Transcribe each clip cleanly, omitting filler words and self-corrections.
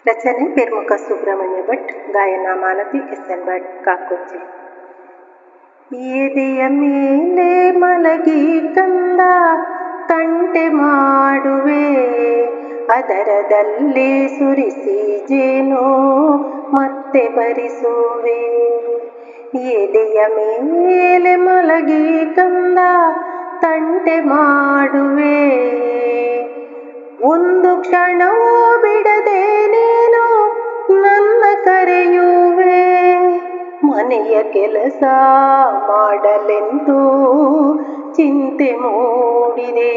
ರಚನೆ ಪೇರ್ಮುಖ ಸುಬ್ರಹ್ಮಣ್ಯ ಭಟ್. ಗಾಯನ ಮಾಲತಿ ಎಸ್.ಎನ್. ಭಟ್ ಕಾಕೋಜಿ. ಎದೆಯ ಮೇಲೆ ಮಲಗಿ ಕಂದ ತಂಟೆ ಮಾಡುವೆ, ಅದರದಲ್ಲೇ ಸುರಿಸಿ ಜೇನು ಮತ್ತೆ ಬರಿಸುವೆ. ಎದೆಯ ಮೇಲೆ ಮಲಗಿ ಕಂದ ತಂಟೆ ಮಾಡುವೆ, ಒಂದು ಕ್ಷಣವೂ ಬಿಡದೆ ನೀನು ನನ್ನ ಕರೆಯುವೆ. ಮನೆಯ ಕೆಲಸ ಮಾಡಲೆಂದು ಚಿಂತೆ ಮೂಡಿದೆ,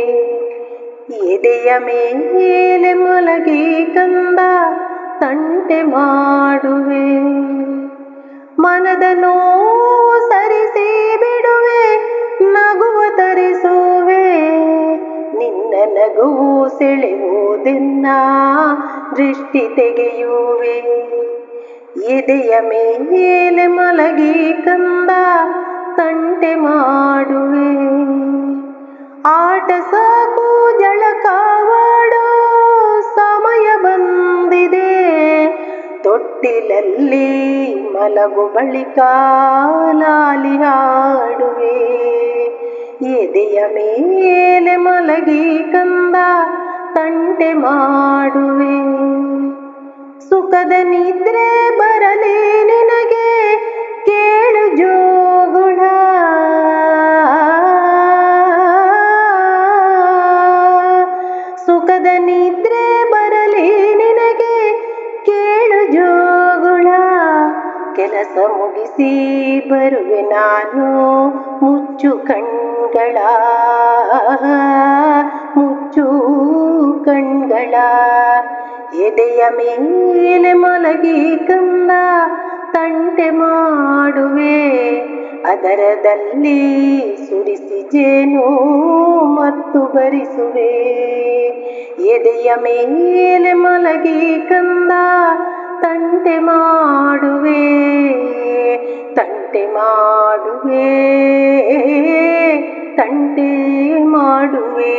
ಎದೆಯ ಮೇಲೆ ಮಲಗಿ ಕಂದ ತಂಟೆ ಮಾಡುವೆ. ಮನದ ನೋವು ಸರಿಸಿ ಬಿಡುವೆ, ನಗುವ ತರಿಸುವೆ. ನಿನ್ನ ನಗುವು ಸೆಳೆಯುವುದೆನ್ನ ದೃಷ್ಟಿ ತೆಗೆಯುವೆ. ಎದೆಯ ಮೇಲೆ ಮಲಗಿ ಕಂದ ತಂಟೆ ಮಾಡುವೆ. ಆಟ ಸಾಕು ಜಳಕವಾಡೋ ಸಮಯ ಬಂದಿದೆ, ತೊಟ್ಟಿಲಲ್ಲಿ ಮಲಗು ಬಳಿಕ ಲಾಲಿ ಹಾಡುವೆ. ಎದೆಯ ಮೇಲೆ ಮಲಗಿ ಕಂದ ತಂಟೆ ಮಾಡುವೆ. ಸುಖದ ನಿದ್ರೆ ಬರಲಿ ನಿನಗೆ ಕೇಳು ಜೋಗುಳ, ಸುಖದ ನಿದ್ರೆ ಬರಲಿ ನಿನಗೆ ಕೇಳು ಜೋಗುಳ. ಕೆಲಸ ಮುಗಿಸಿ ಬರುವೆ ನಾನು, ಮುಚ್ಚು ಕಣ್ಗಳ ಮುಚ್ಚು ಕಣ್ಗಳ. ಎದೆಯ ಮೇಲೆ ಮಲಗಿ ಕಂದ ತಂಟೆ ಮಾಡುವೆ, ಅದರದಲ್ಲಿ ಸುರಿಸಿ ಜೇನು ಮತ್ತು ಬರಿಸುವೆ. ಎದೆಯ ಮೇಲೆ ಮಲಗಿ ಕಂದ ತಂಟೆ ಮಾಡುವೆ, ತಂಟೆ ಮಾಡುವೆ, ತಂಟೆ ಮಾಡುವೆ.